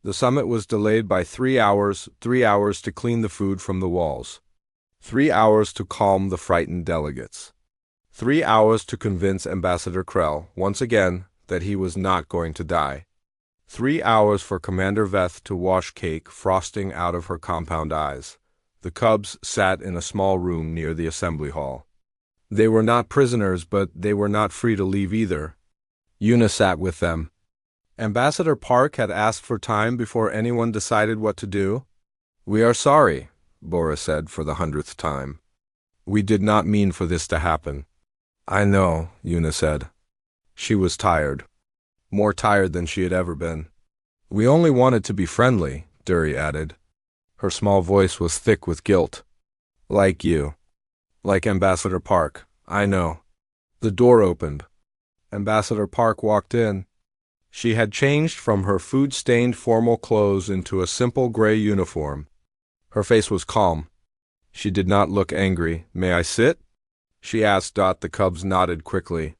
The summit was delayed by 3 hours, 3 hours to clean the food from the walls, 3 hours to calm the frightened delegates, 3 hours to convince Ambassador Krell, once again, that he was not going to die, 3 hours for Commander Veth to wash cake frosting out of her compound eyes. The cubs sat in a small room near the assembly hall. They were not prisoners, but they were not free to leave either. Una sat with them. Ambassador Park had asked for time before anyone decided what to do. "We are sorry," Bora said for the 100th time. "We did not mean for this to happen." "I know," Una said. She was tired. More tired than she had ever been. "We only wanted to be friendly," Dury added. Her small voice was thick with guilt. "Like you. Like Ambassador Park. I know." The door opened. Ambassador Park walked in. She had changed from her food-stained formal clothes into a simple gray uniform. Her face was calm. She did not look angry. "May I sit?" she asked. The cubs nodded quickly.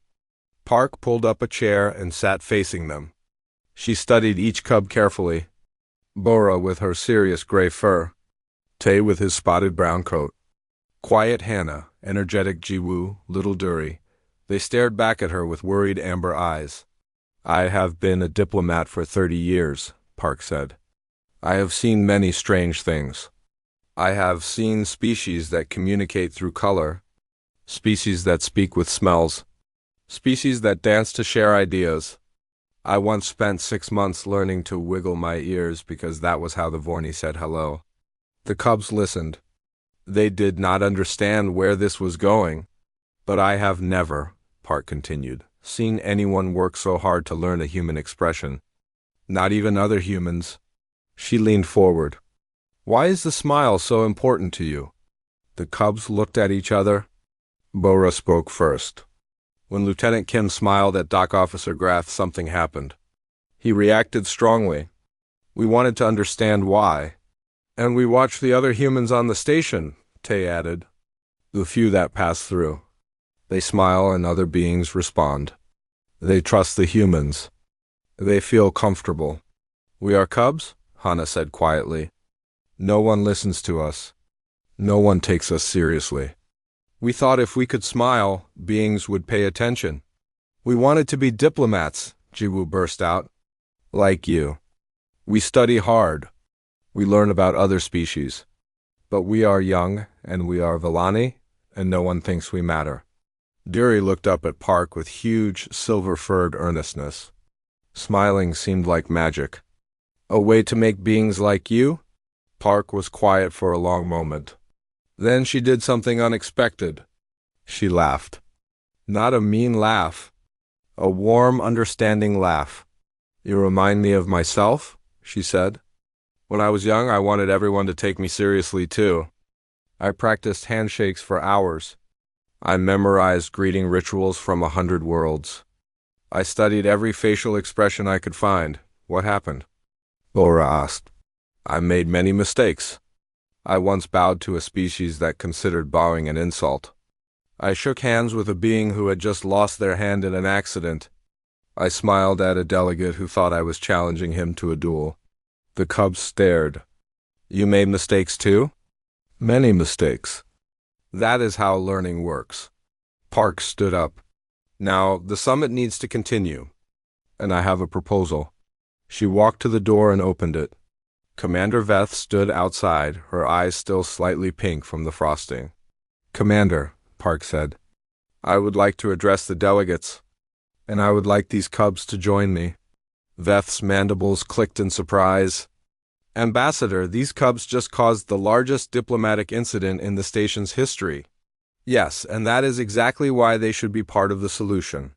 Park pulled up a chair and sat facing them. She studied each cub carefully. Bora with her serious gray fur. Tay with his spotted brown coat. Quiet Hannah, energetic Jiwoo, little Dury. They stared back at her with worried amber eyes. "I have been a diplomat for 30 years, Park said. "I have seen many strange things. I have seen species that communicate through color, species that speak with smells, species that dance to share ideas. I once spent 6 months learning to wiggle my ears because that was how the Vorni said hello." The cubs listened. They did not understand where this was going. "But I have never," Park continued, "seen anyone work so hard to learn a human expression. Not even other humans." She leaned forward. "Why is the smile so important to you?" The cubs looked at each other. Bora spoke first. When Lieutenant Kim smiled at Dock Officer Grath, something happened. He reacted strongly. "We wanted to understand why. And we watched the other humans on the station," Tay added. "The few that pass through. They smile and other beings respond. They trust the humans. They feel comfortable." "We are cubs," Hana said quietly. "No one listens to us. No one takes us seriously. We thought if we could smile, beings would pay attention. We wanted to be diplomats," Jiwoo burst out. "Like you. We study hard. We learn about other species. But we are young, and we are Villani, and no one thinks we matter." Dury looked up at Park with huge, silver-furred earnestness. Smiling seemed like magic. "A way to make beings like you?" Park was quiet for a long moment. Then she did something unexpected. She laughed. Not a mean laugh. A warm, understanding laugh. "You remind me of myself," she said. "When I was young, I wanted everyone to take me seriously, too. I practiced handshakes for hours. I memorized greeting rituals from 100 worlds. I studied every facial expression I could find. What happened?" Bora asked. "I made many mistakes. I once bowed to a species that considered bowing an insult. I shook hands with a being who had just lost their hand in an accident. I smiled at a delegate who thought I was challenging him to a duel." The cubs stared. "You made mistakes too?" "Many mistakes. That is how learning works." Park stood up. "Now, the summit needs to continue. And I have a proposal." She walked to the door and opened it. Commander Veth stood outside, her eyes still slightly pink from the frosting. "Commander," Park said, "I would like to address the delegates, and I would like these cubs to join me." Veth's mandibles clicked in surprise. "Ambassador, these cubs just caused the largest diplomatic incident in the station's history." "Yes, and that is exactly why they should be part of the solution."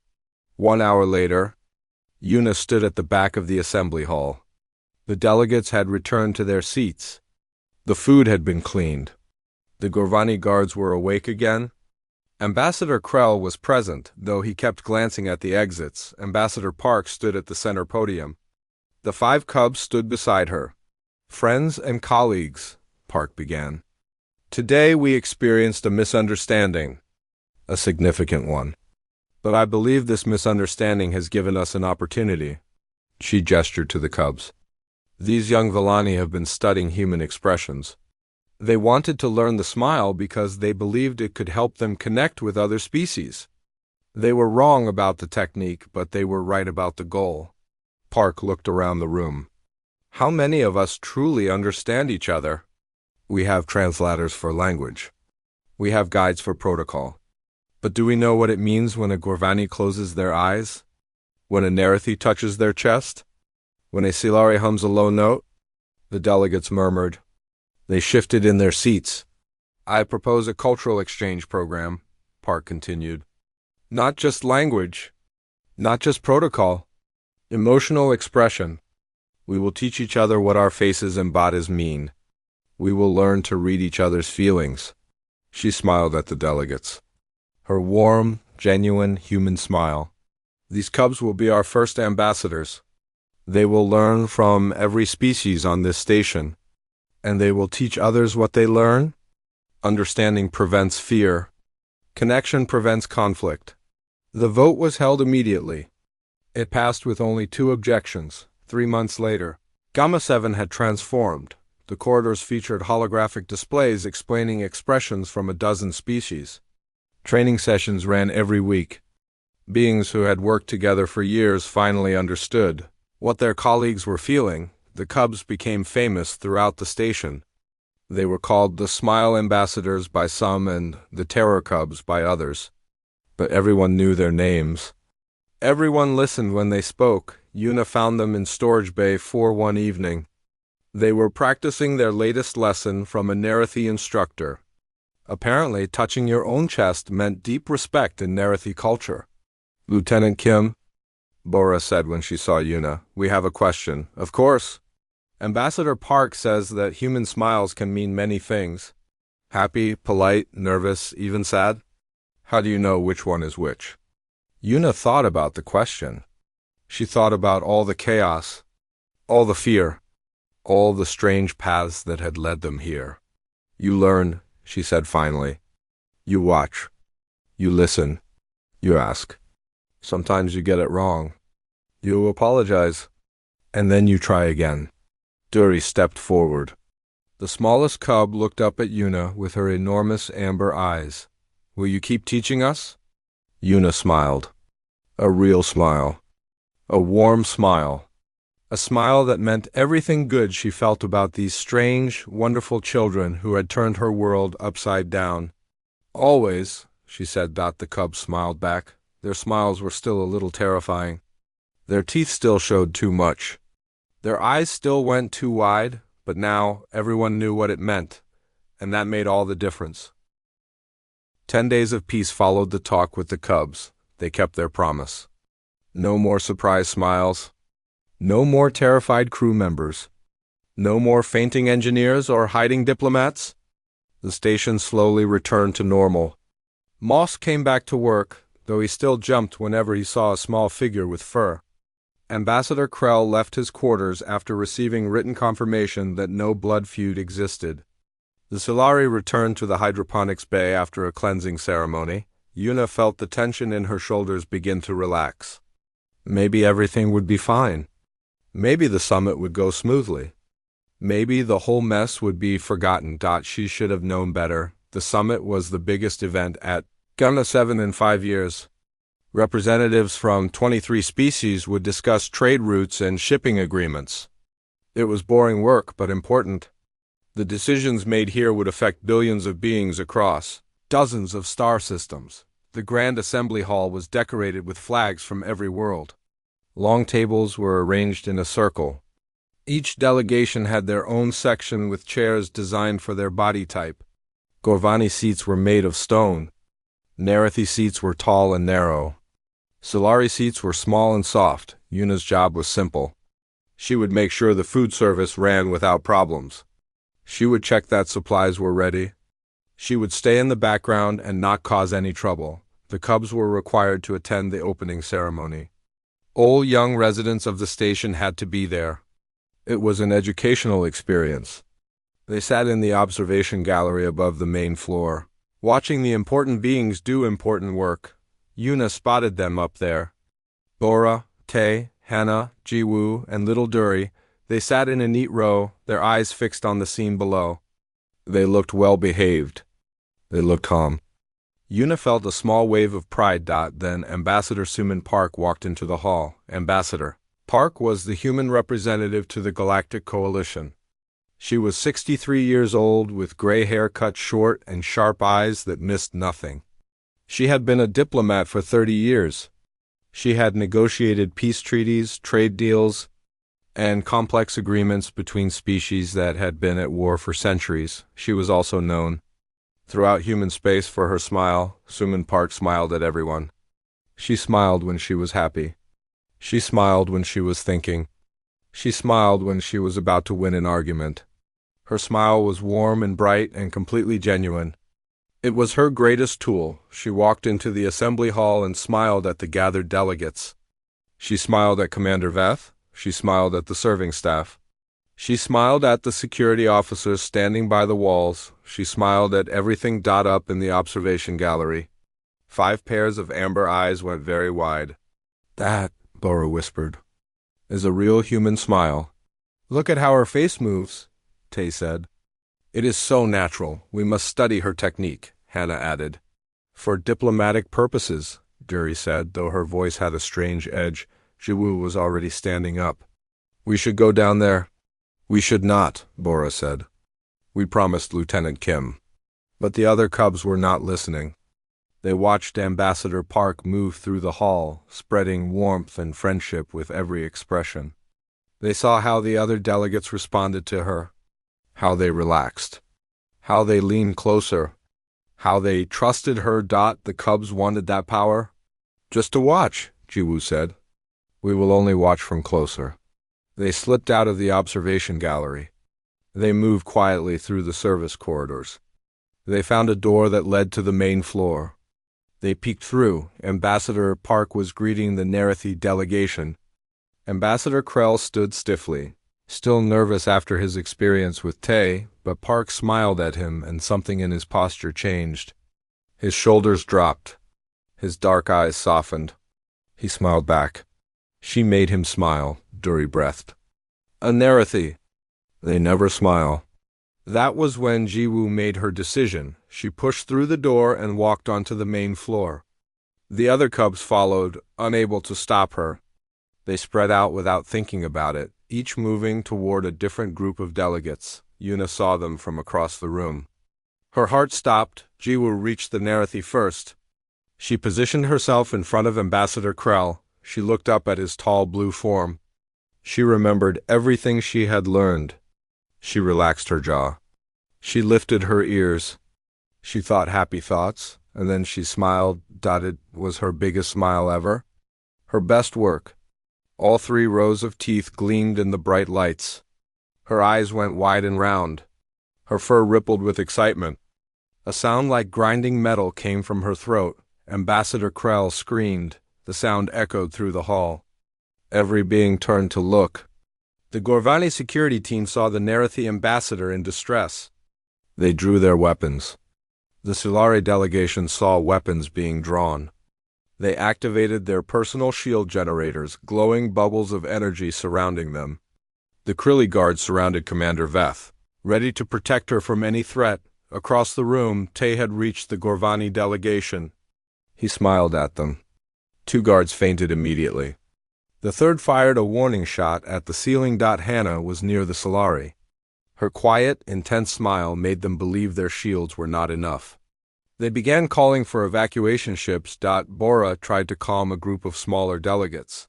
1 hour later, Una stood at the back of the assembly hall. The delegates had returned to their seats. The food had been cleaned. The Gorvani guards were awake again. Ambassador Krell was present, though he kept glancing at the exits. Ambassador Park stood at the center podium. The 5 cubs stood beside her. "Friends and colleagues," Park began. "Today we experienced a misunderstanding, a significant one. But I believe this misunderstanding has given us an opportunity." She gestured to the cubs. These young Villani have been studying human expressions. They wanted to learn the smile because they believed it could help them connect with other species. They were wrong about the technique, but they were right about the goal. Park looked around the room. How many of us truly understand each other? We have translators for language. We have guides for protocol. But do we know what it means when a Gorvani closes their eyes? When a Narathi touches their chest? When a Silari hums a low note? The delegates murmured. They shifted in their seats. I propose a cultural exchange program, Park continued. Not just language, not just protocol, emotional expression. We will teach each other what our faces and bodies mean. We will learn to read each other's feelings. She smiled at the delegates. Her warm, genuine human smile. These cubs will be our first ambassadors. They will learn from every species on this station. And they will teach others what they learn. Understanding prevents fear. Connection prevents conflict. The vote was held immediately. It passed with only 2 objections. 3 months later, Gamma 7 had transformed. The corridors featured holographic displays explaining expressions from a dozen species. Training sessions ran every week. Beings who had worked together for years finally understood what their colleagues were feeling. The cubs became famous throughout the station. They were called the Smile Ambassadors by some and the Terror Cubs by others. But everyone knew their names. Everyone listened when they spoke. Yuna found them in Storage Bay 4 one evening. They were practicing their latest lesson from a Narathi instructor. Apparently, touching your own chest meant deep respect in Narathi culture. Lieutenant Kim, Bora said when she saw Yuna, we have a question. Of course. Ambassador Park says that human smiles can mean many things. Happy, polite, nervous, even sad. How do you know which one is which? Yuna thought about the question. She thought about all the chaos, all the fear, all the strange paths that had led them here. You learn, she said finally. You watch. You listen. You ask. Sometimes you get it wrong. You apologize. And then you try again. Duri stepped forward. The smallest cub looked up at Yuna with her enormous amber eyes. Will you keep teaching us? Yuna smiled. A real smile. A warm smile. A smile that meant everything good she felt about these strange, wonderful children who had turned her world upside down. Always, she said. The cubs smiled back. Their smiles were still a little terrifying. Their teeth still showed too much. Their eyes still went too wide, but now everyone knew what it meant, and that made all the difference. 10 days of peace followed the talk with the cubs. They kept their promise. No more surprise smiles. No more terrified crew members. No more fainting engineers or hiding diplomats. The station slowly returned to normal. Moss came back to work, though he still jumped whenever he saw a small figure with fur. Ambassador Krell left his quarters after receiving written confirmation that no blood feud existed. The Solari returned to the hydroponics bay after a cleansing ceremony. Yuna felt the tension in her shoulders begin to relax. Maybe everything would be fine. Maybe the summit would go smoothly. Maybe the whole mess would be forgotten. She should have known better. The summit was the biggest event at Gamma 7 in 5 years. Representatives from 23 species would discuss trade routes and shipping agreements. It was boring work, but important. The decisions made here would affect billions of beings across dozens of star systems. The Grand Assembly Hall was decorated with flags from every world. Long tables were arranged in a circle. Each delegation had their own section with chairs designed for their body type. Gorvani seats were made of stone. Narathi seats were tall and narrow. Solari seats were small and soft. Yuna's job was simple. She would make sure the food service ran without problems. She would check that supplies were ready. She would stay in the background and not cause any trouble. The cubs were required to attend the opening ceremony. All young residents of the station had to be there. It was an educational experience. They sat in the observation gallery above the main floor, watching the important beings do important work. Yuna spotted them up there. Bora, Tay, Hannah, Jiwoo, and Little Duri, They sat in a neat row, their eyes fixed on the scene below. They looked well-behaved. They looked calm. Yuna felt a small wave of pride. Then Ambassador Suman Park walked into the hall. Ambassador Park was the human representative to the Galactic Coalition. She was 63 years old, with gray hair cut short and sharp eyes that missed nothing. She had been a diplomat for 30 years. She had negotiated peace treaties, trade deals, and complex agreements between species that had been at war for centuries. She was also known throughout human space for her smile. Suman Park smiled at everyone. She smiled when she was happy. She smiled when she was thinking. She smiled when she was about to win an argument. Her smile was warm and bright and completely genuine. It was her greatest tool. She walked into the assembly hall and smiled at the gathered delegates. She smiled at Commander Veth. She smiled at the serving staff. She smiled at the security officers standing by the walls. She smiled at everything up in the observation gallery. 5 pairs of amber eyes went very wide. "That," Bora whispered, "is a real human smile." "Look at how her face moves," Tay said. "It is so natural. We must study her technique," Hannah added. "For diplomatic purposes," Dury said, though her voice had a strange edge. Jiwoo was already standing up. "We should go down there." "We should not," Bora said. "We promised Lieutenant Kim." But the other cubs were not listening. They watched Ambassador Park move through the hall, spreading warmth and friendship with every expression. They saw how the other delegates responded to her, how they relaxed, how they leaned closer, how they trusted her. The cubs wanted that power. "Just to watch," Jiwoo said. "We will only watch from closer." They slipped out of the observation gallery. They moved quietly through the service corridors. They found a door that led to the main floor. They peeked through. Ambassador Park was greeting the Narathi delegation. Ambassador Krell stood stiffly, still nervous after his experience with Tay, but Park smiled at him and something in his posture changed. His shoulders dropped. His dark eyes softened. He smiled back. She made him smile, Dury breathed. "A Narathi. They never smile." That was when Jiwoo made her decision. She pushed through the door and walked onto the main floor. The other cubs followed, unable to stop her. They spread out without thinking about it, each moving toward a different group of delegates. Yuna saw them from across the room. Her heart stopped. Jiwoo reached the Narathi first. She positioned herself in front of Ambassador Krell. She looked up at his tall blue form. She remembered everything she had learned. She relaxed her jaw. She lifted her ears. She thought happy thoughts, and then she smiled. It was her biggest smile ever. Her best work. All 3 rows of teeth gleamed in the bright lights. Her eyes went wide and round. Her fur rippled with excitement. A sound like grinding metal came from her throat. Ambassador Krell screamed. The sound echoed through the hall. Every being turned to look. The Gorvani security team saw the Narathi ambassador in distress. They drew their weapons. The Sulari delegation saw weapons being drawn. They activated their personal shield generators, glowing bubbles of energy surrounding them. The Krilli guards surrounded Commander Veth, ready to protect her from any threat. Across the room, Tay had reached the Gorvani delegation. He smiled at them. 2 guards fainted immediately. The 3rd fired a warning shot at the ceiling. Hannah was near the Sulari. Her quiet, intense smile made them believe their shields were not enough. They began calling for evacuation ships. Bora tried to calm a group of smaller delegates.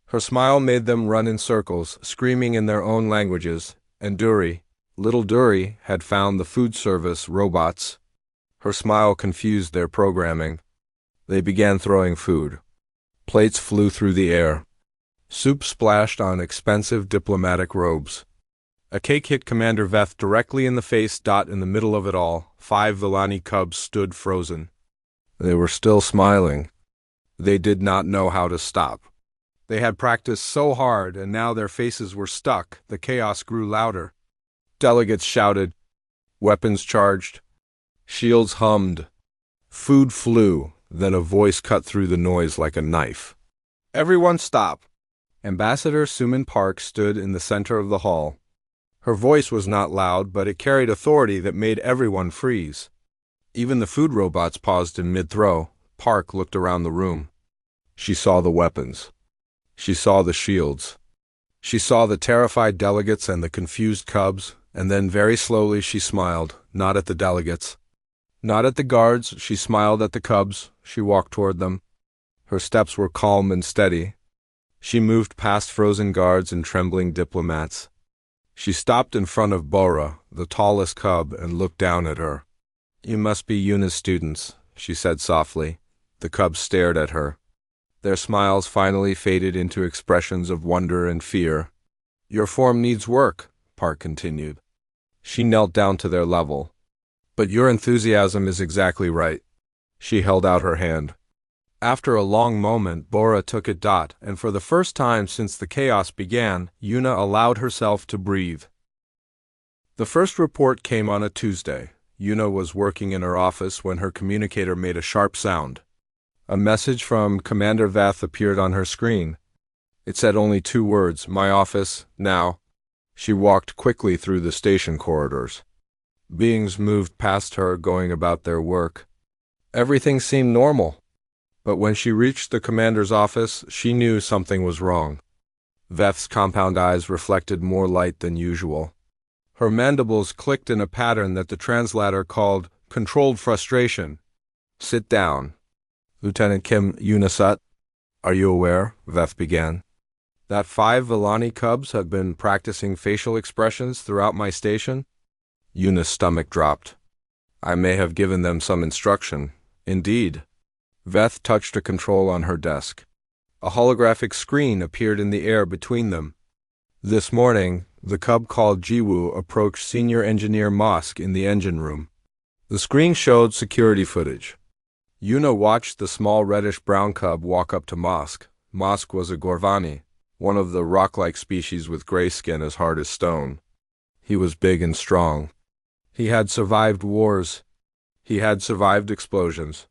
Her smile made them run in circles, screaming in their own languages, and little Dury, had found the food service robots. Her smile confused their programming. They began throwing food. Plates flew through the air. Soup splashed on expensive diplomatic robes. A cake hit Commander Veth directly in the face. In the middle of it all, 5 Villani cubs stood frozen. They were still smiling. They did not know how to stop. They had practiced so hard, and now their faces were stuck. The chaos grew louder. Delegates shouted. Weapons charged. Shields hummed. Food flew. Then a voice cut through the noise like a knife. "Everyone stop. Ambassador Suman Park stood in the center of the hall. Her voice was not loud, but it carried authority that made everyone freeze. Even the food robots paused in mid-throw. Park looked around the room. She saw the weapons. She saw the shields. She saw the terrified delegates and the confused cubs, and then very slowly she smiled, not at the delegates, not at the guards. She smiled at the cubs. She walked toward them. Her steps were calm and steady. She moved past frozen guards and trembling diplomats. She stopped in front of Bora, the tallest cub, and looked down at her. "You must be Yuna's students," she said softly. The cubs stared at her. Their smiles finally faded into expressions of wonder and fear. "Your form needs work," Park continued. She knelt down to their level. "But your enthusiasm is exactly right." She held out her hand. After a long moment, Bora took it. And for the first time since the chaos began, Yuna allowed herself to breathe. The first report came on a Tuesday. Yuna was working in her office when her communicator made a sharp sound. A message from Commander Veth appeared on her screen. It said only 2 words, "My office, now." She walked quickly through the station corridors. Beings moved past her, going about their work. Everything seemed normal. But when she reached the commander's office, she knew something was wrong. Veth's compound eyes reflected more light than usual. Her mandibles clicked in a pattern that the translator called controlled frustration. "Sit down." "Lieutenant Kim Yunasut, are you aware," Veth began, "that 5 Villani cubs have been practicing facial expressions throughout my station?" Yuna's stomach dropped. "I may have given them some instruction." "Indeed." Veth touched a control on her desk. A holographic screen appeared in the air between them. This morning, the cub called Jiwoo approached Senior Engineer Mosk in the engine room. The screen showed security footage. Yuna watched the small reddish-brown cub walk up to Mosk. Mosk was a Gorvani, one of the rock-like species with gray skin as hard as stone. He was big and strong. He had survived wars. He had survived explosions.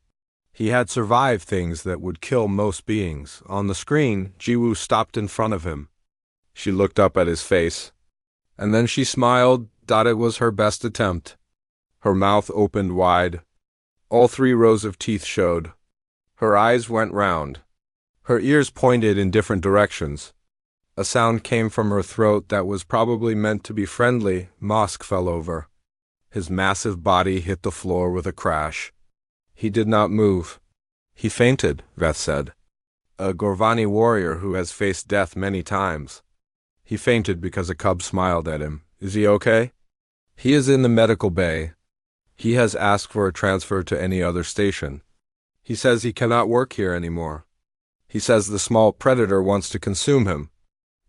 He had survived things that would kill most beings. On the screen, Jiwoo stopped in front of him. She looked up at his face. And then she smiled. It was her best attempt. Her mouth opened wide. All 3 rows of teeth showed. Her eyes went round. Her ears pointed in different directions. A sound came from her throat that was probably meant to be friendly. Mosk fell over. His massive body hit the floor with a crash. He did not move. "He fainted," Veth said. "A Gorvani warrior who has faced death many times. He fainted because a cub smiled at him. Is he okay?" "He is in the medical bay. He has asked for a transfer to any other station. He says he cannot work here anymore. He says the small predator wants to consume him."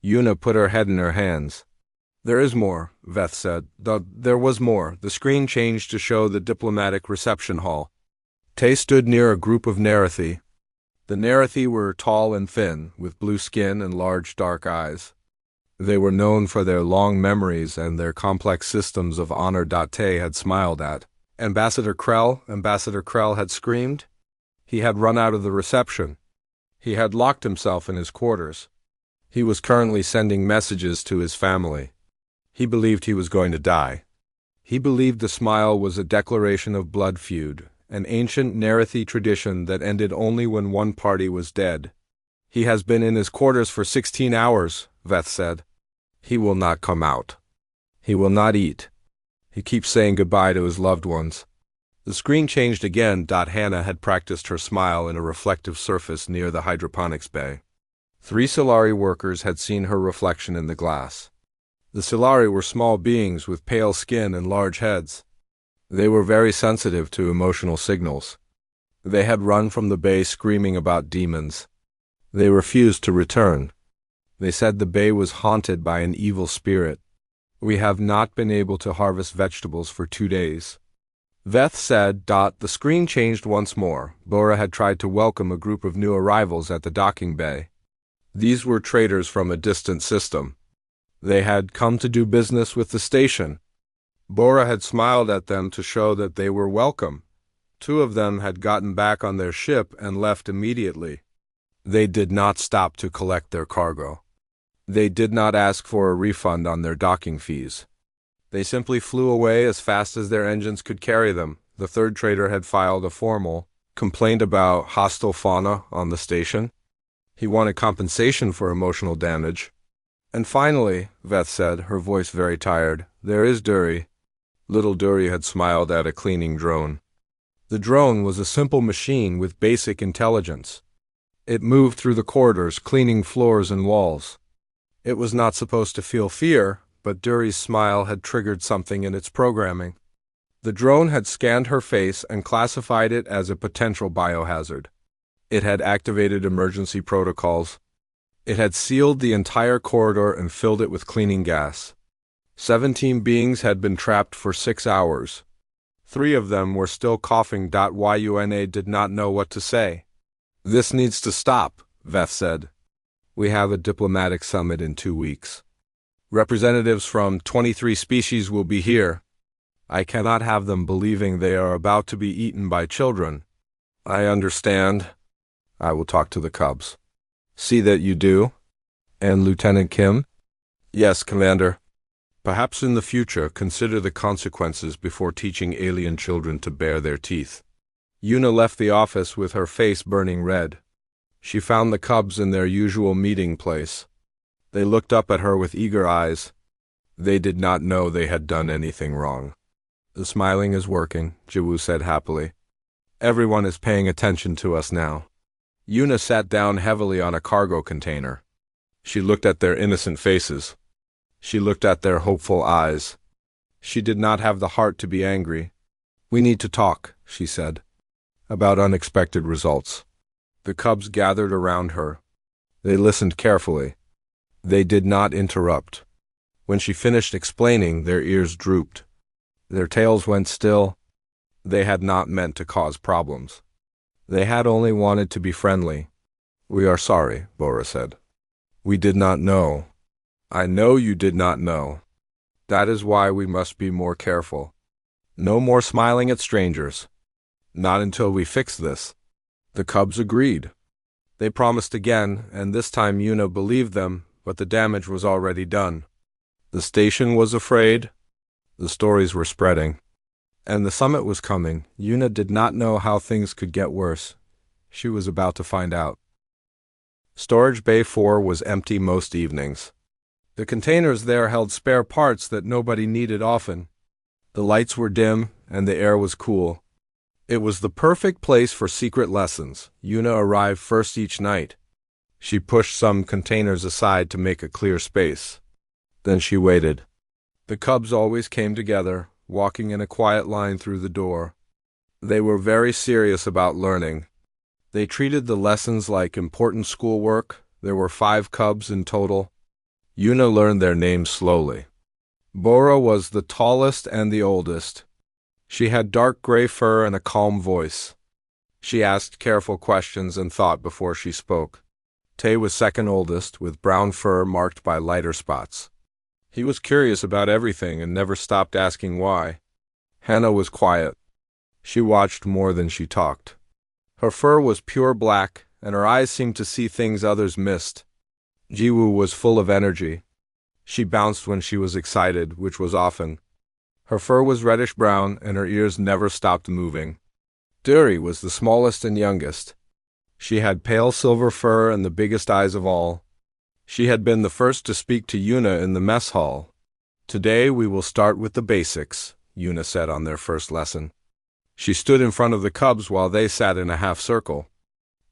Yuna put her head in her hands. "There is more," Veth said. There was more. The screen changed to show the diplomatic reception hall. Tay stood near a group of Narathi. The Narathi were tall and thin, with blue skin and large dark eyes. They were known for their long memories and their complex systems of honor. Tay had smiled at Ambassador Krell had screamed. He had run out of the reception. He had locked himself in his quarters. He was currently sending messages to his family. He believed he was going to die. He believed the smile was a declaration of blood feud, an ancient Narathi tradition that ended only when one party was dead. "He has been in his quarters for 16 hours, Veth said. "He will not come out. He will not eat. He keeps saying goodbye to his loved ones." The screen changed again. Hannah had practiced her smile in a reflective surface near the hydroponics bay. 3 Solari workers had seen her reflection in the glass. The Solari were small beings with pale skin and large heads. They were very sensitive to emotional signals. They had run from the bay screaming about demons. They refused to return. They said the bay was haunted by an evil spirit. "We have not been able to harvest vegetables for 2 days." Veth said. The screen changed once more. Bora had tried to welcome a group of new arrivals at the docking bay. These were traders from a distant system. They had come to do business with the station. Bora had smiled at them to show that they were welcome. 2 of them had gotten back on their ship and left immediately. They did not stop to collect their cargo. They did not ask for a refund on their docking fees. They simply flew away as fast as their engines could carry them. The third trader had filed a formal complaint about hostile fauna on the station. He wanted compensation for emotional damage. And finally, Veth said, her voice very tired, there is Dury. Little Dury had smiled at a cleaning drone. The drone was a simple machine with basic intelligence. It moved through the corridors, cleaning floors and walls. It was not supposed to feel fear, but Dury's smile had triggered something in its programming. The drone had scanned her face and classified it as a potential biohazard. It had activated emergency protocols. It had sealed the entire corridor and filled it with cleaning gas. 17 beings had been trapped for 6 hours. 3 of them were still coughing. Yuna did not know what to say. This needs to stop, Veth said. We have a diplomatic summit in 2 weeks. Representatives from 23 species will be here. I cannot have them believing they are about to be eaten by children. I understand. I will talk to the cubs. See that you do. And Lieutenant Kim? Yes, Commander. Perhaps in the future consider the consequences before teaching alien children to bare their teeth. Yuna left the office with her face burning red. She found the cubs in their usual meeting place. They looked up at her with eager eyes. They did not know they had done anything wrong. The smiling is working, Jiwoo said happily. Everyone is paying attention to us now. Yuna sat down heavily on a cargo container. She looked at their innocent faces. She looked at their hopeful eyes. She did not have the heart to be angry. We need to talk, she said, about unexpected results. The cubs gathered around her. They listened carefully. They did not interrupt. When she finished explaining, their ears drooped. Their tails went still. They had not meant to cause problems. They had only wanted to be friendly. We are sorry, Bora said. We did not know. I know you did not know. That is why we must be more careful. No more smiling at strangers. Not until we fix this. The cubs agreed. They promised again, and this time Yuna believed them, but the damage was already done. The station was afraid. The stories were spreading. And the summit was coming. Yuna did not know how things could get worse. She was about to find out. Storage Bay 4 was empty most evenings. The containers there held spare parts that nobody needed often. The lights were dim, and the air was cool. It was the perfect place for secret lessons. Yuna arrived first each night. She pushed some containers aside to make a clear space. Then she waited. The cubs always came together, walking in a quiet line through the door. They were very serious about learning. They treated the lessons like important schoolwork. There were 5 cubs in total. Yuna learned their names slowly. Bora was the tallest and the oldest. She had dark gray fur and a calm voice. She asked careful questions and thought before she spoke. Tay was second oldest, with brown fur marked by lighter spots. He was curious about everything and never stopped asking why. Hannah was quiet. She watched more than she talked. Her fur was pure black, and her eyes seemed to see things others missed. Jiwoo was full of energy. She bounced when she was excited, which was often. Her fur was reddish-brown, and her ears never stopped moving. Dury was the smallest and youngest. She had pale silver fur and the biggest eyes of all. She had been the first to speak to Yuna in the mess hall. Today we will start with the basics, Yuna said on their first lesson. She stood in front of the cubs while they sat in a half circle.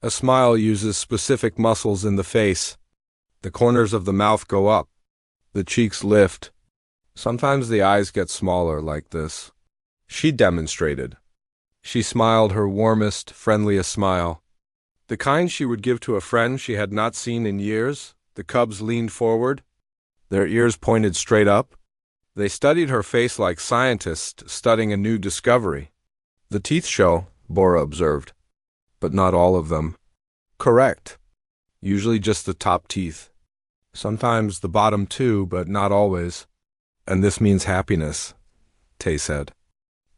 A smile uses specific muscles in the face. The corners of the mouth go up. The cheeks lift. Sometimes the eyes get smaller like this. She demonstrated. She smiled her warmest, friendliest smile. The kind she would give to a friend she had not seen in years. The cubs leaned forward. Their ears pointed straight up. They studied her face like scientists studying a new discovery. The teeth show, Bora observed. But not all of them. Correct. Usually just the top teeth. Sometimes the bottom too, but not always. And this means happiness, Tay said.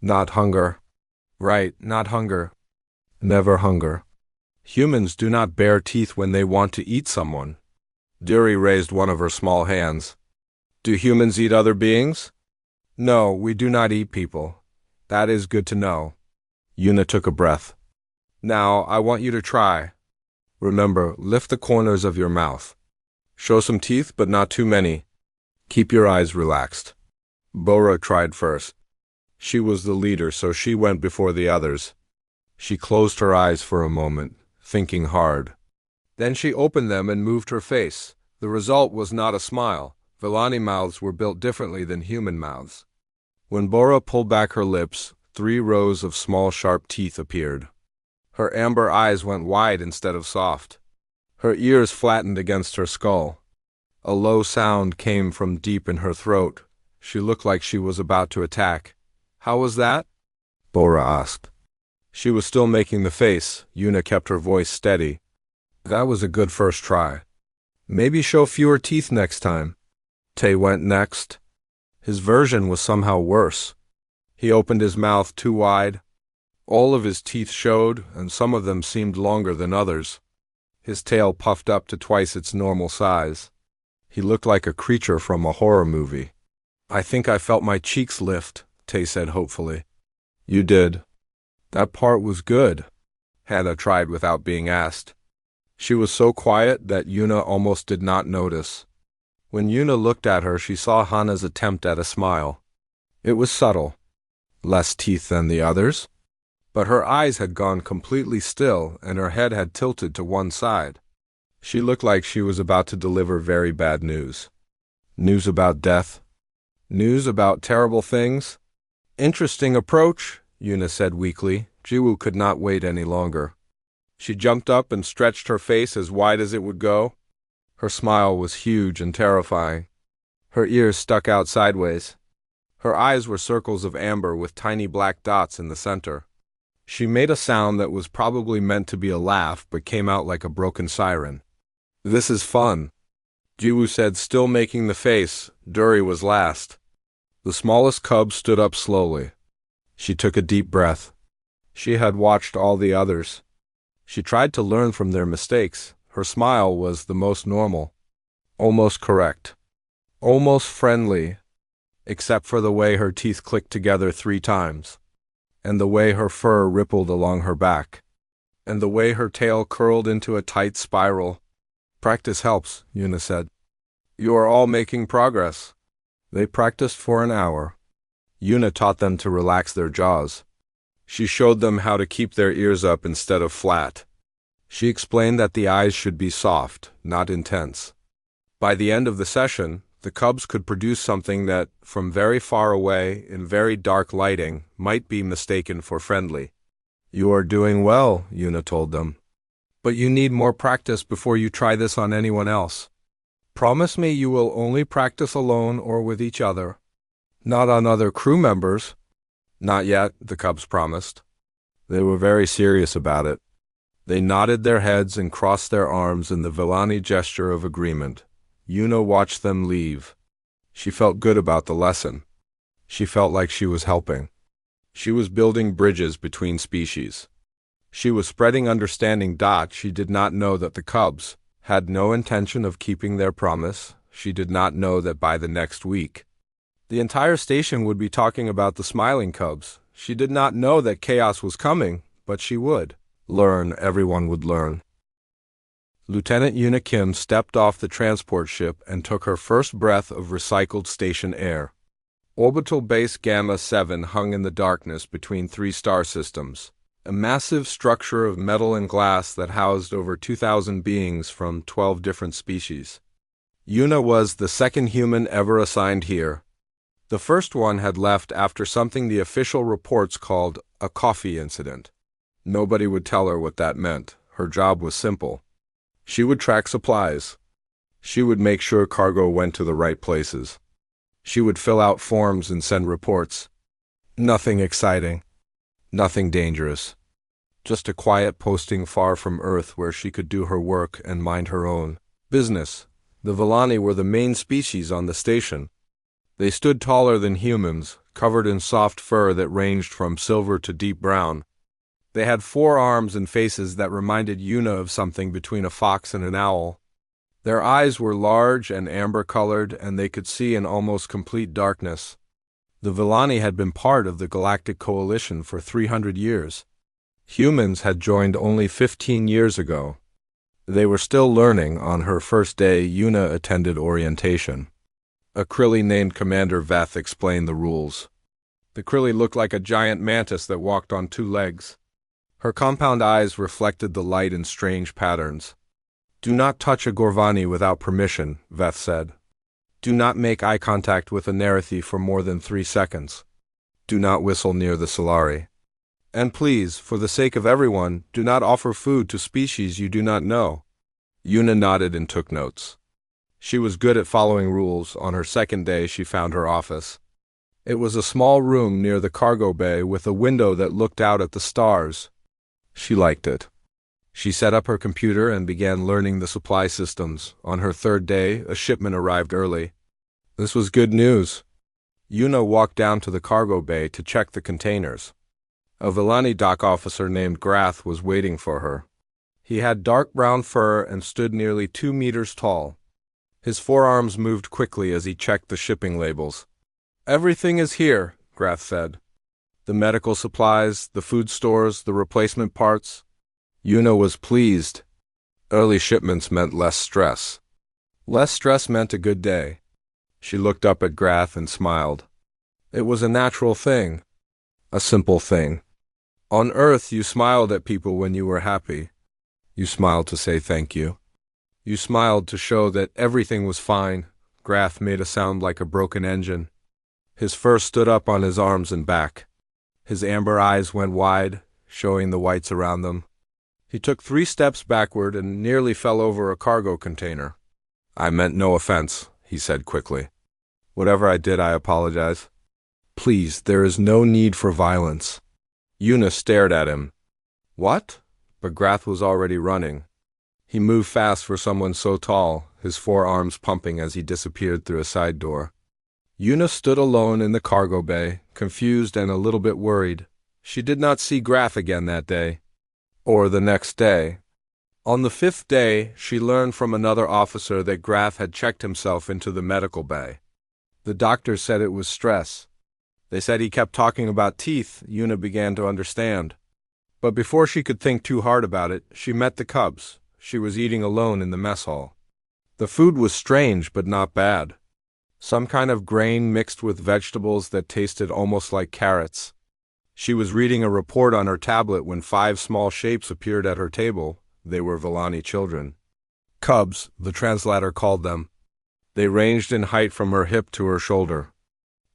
Not hunger. Right, not hunger. Never hunger. Humans do not bare teeth when they want to eat someone. Duri raised one of her small hands. Do humans eat other beings? No, we do not eat people. That is good to know. Yuna took a breath. Now, I want you to try. Remember, lift the corners of your mouth. Show some teeth, but not too many. Keep your eyes relaxed. Bora tried first. She was the leader, so she went before the others. She closed her eyes for a moment, thinking hard. Then she opened them and moved her face. The result was not a smile. Villani mouths were built differently than human mouths. When Bora pulled back her lips, 3 rows of small sharp teeth appeared. Her amber eyes went wide instead of soft. Her ears flattened against her skull. A low sound came from deep in her throat. She looked like she was about to attack. How was that? Bora asked. She was still making the face. Yuna kept her voice steady. That was a good first try. Maybe show fewer teeth next time. Tay went next. His version was somehow worse. He opened his mouth too wide. All of his teeth showed, and some of them seemed longer than others. His tail puffed up to twice its normal size. He looked like a creature from a horror movie. I think I felt my cheeks lift, Tay said hopefully. You did. That part was good. Hannah tried without being asked. She was so quiet that Yuna almost did not notice. When Yuna looked at her, she saw Hannah's attempt at a smile. It was subtle. Less teeth than the others. But her eyes had gone completely still, and her head had tilted to one side. She looked like she was about to deliver very bad news. News about death. News about terrible things. Interesting approach, Yuna said weakly. Jiwoo could not wait any longer. She jumped up and stretched her face as wide as it would go. Her smile was huge and terrifying. Her ears stuck out sideways. Her eyes were circles of amber with tiny black dots in the center. She made a sound that was probably meant to be a laugh but came out like a broken siren. This is fun, Jiwoo said, still making the face. Duri was last. The smallest cub stood up slowly. She took a deep breath. She had watched all the others. She tried to learn from their mistakes. Her smile was the most normal, almost correct, almost friendly, except for the way her teeth clicked together 3 times, and the way her fur rippled along her back, and the way her tail curled into a tight spiral. Practice helps, Yuna said. You are all making progress. They practiced for an hour. Yuna taught them to relax their jaws. She showed them how to keep their ears up instead of flat. She explained that the eyes should be soft, not intense. By the end of the session, the cubs could produce something that, from very far away, in very dark lighting, might be mistaken for friendly. You are doing well, Yuna told them. But you need more practice before you try this on anyone else. Promise me you will only practice alone or with each other. Not on other crew members. Not yet, the cubs promised. They were very serious about it. They nodded their heads and crossed their arms in the Villani gesture of agreement. Yuna watched them leave. She felt good about the lesson. She felt like she was helping. She was building bridges between species. She was spreading understanding. She did not know that the cubs had no intention of keeping their promise. She did not know that by the next week, the entire station would be talking about the smiling cubs. She did not know that chaos was coming, but she would. Learn, everyone would learn. Lieutenant Yuna Kim stepped off the transport ship and took her first breath of recycled station air. Orbital Base Gamma 7 hung in the darkness between 3 star systems, a massive structure of metal and glass that housed over 2,000 beings from 12 different species. Yuna was the second human ever assigned here. The first one had left after something the official reports called a coffee incident. Nobody would tell her what that meant. Her job was simple. She would track supplies. She would make sure cargo went to the right places. She would fill out forms and send reports. Nothing exciting. Nothing dangerous. Just a quiet posting far from Earth where she could do her work and mind her own business. The Villani were the main species on the station. They stood taller than humans, covered in soft fur that ranged from silver to deep brown. They had 4 arms and faces that reminded Yuna of something between a fox and an owl. Their eyes were large and amber-colored, and they could see in almost complete darkness. The Villani had been part of the Galactic Coalition for 300 years. Humans had joined only 15 years ago. They were still learning. On her first day, Yuna attended orientation. A Krilli named Commander Veth explained the rules. The Krilli looked like a giant mantis that walked on two legs. Her compound eyes reflected the light in strange patterns. "Do not touch a Gorvani without permission," Veth said. "Do not make eye contact with a Narathi for more than 3 seconds. Do not whistle near the Solari. And please, for the sake of everyone, do not offer food to species you do not know." Yuna nodded and took notes. She was good at following rules. On her second day, she found her office. It was a small room near the cargo bay with a window that looked out at the stars. She liked it. She set up her computer and began learning the supply systems. On her third day, a shipment arrived early. This was good news. Yuna walked down to the cargo bay to check the containers. A Villani dock officer named Grath was waiting for her. He had dark brown fur and stood nearly 2 meters tall. His forearms moved quickly as he checked the shipping labels. "Everything is here," Grath said. "The medical supplies, the food stores, the replacement parts." Yuna was pleased. Early shipments meant less stress. Less stress meant a good day. She looked up at Grath and smiled. It was a natural thing. A simple thing. On Earth, you smiled at people when you were happy. You smiled to say thank you. You smiled to show that everything was fine. Grath made a sound like a broken engine. His fur stood up on his arms and back. His amber eyes went wide, showing the whites around them. He took 3 steps backward and nearly fell over a cargo container. "I meant no offense," he said quickly. "Whatever I did, I apologize. Please, there is no need for violence." Yuna stared at him. "What?" But Grath was already running. He moved fast for someone so tall, his forearms pumping as he disappeared through a side door. Yuna stood alone in the cargo bay, confused and a little bit worried. She did not see Grath again that day. Or the next day. On the 5th day, she learned from another officer that Grath had checked himself into the medical bay. The doctors said it was stress. They said he kept talking about teeth. Yuna began to understand. But before she could think too hard about it, she met the cubs. She was eating alone in the mess hall. The food was strange but not bad. Some kind of grain mixed with vegetables that tasted almost like carrots. She was reading a report on her tablet when 5 small shapes appeared at her table. They were Villani children. Cubs, the translator called them. They ranged in height from her hip to her shoulder.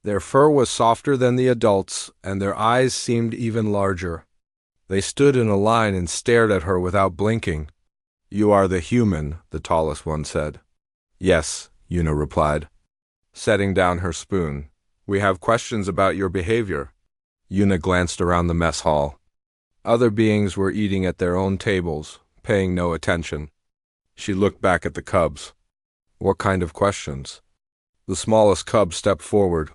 Their fur was softer than the adults, and their eyes seemed even larger. They stood in a line and stared at her without blinking. "You are the human," the tallest one said. "Yes," Yuna replied, setting down her spoon. "We have questions about your behavior." Yuna glanced around the mess hall. Other beings were eating at their own tables, paying no attention. She looked back at the cubs. What kind of questions? The smallest cub stepped forward.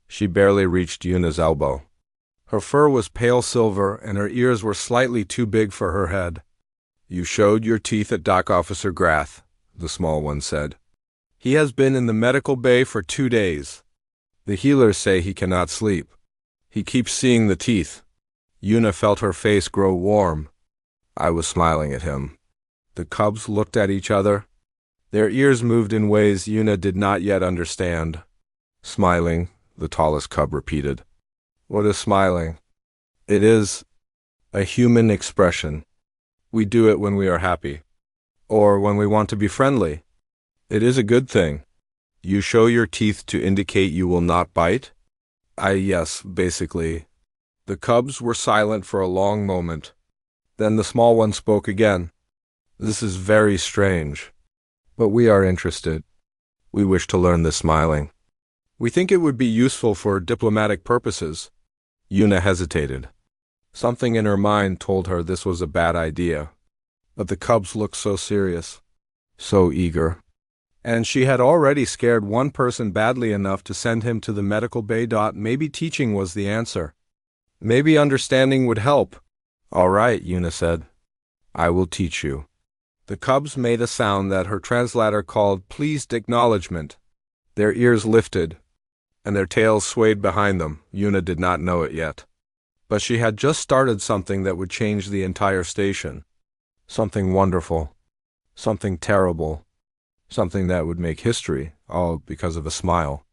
She barely reached Yuna's elbow. Her fur was pale silver, and her ears were slightly too big for her head. "You showed your teeth at Dock Officer Grath," the small one said. "He has been in the medical bay for 2 days. The healers say he cannot sleep. He keeps seeing the teeth." Yuna felt her face grow warm. I was smiling at him. The cubs looked at each other. Their ears moved in ways Yuna did not yet understand. "Smiling," the tallest cub repeated. "What is smiling?" "It is a human expression. We do it when we are happy. Or when we want to be friendly. It is a good thing." "You show your teeth to indicate you will not bite?" Yes, basically." The cubs were silent for a long moment. Then the small one spoke again. "This is very strange. But we are interested. We wish to learn this smiling. We think it would be useful for diplomatic purposes." Yuna hesitated. Something in her mind told her this was a bad idea. But the cubs looked so serious, so eager. And she had already scared one person badly enough to send him to the medical bay. Maybe teaching was the answer. Maybe understanding would help. "All right," Yuna said. "I will teach you." The cubs made a sound that her translator called pleased acknowledgement. Their ears lifted, and their tails swayed behind them. Yuna did not know it yet. But she had just started something that would change the entire station. Something wonderful. Something terrible. Something that would make history, all because of a smile.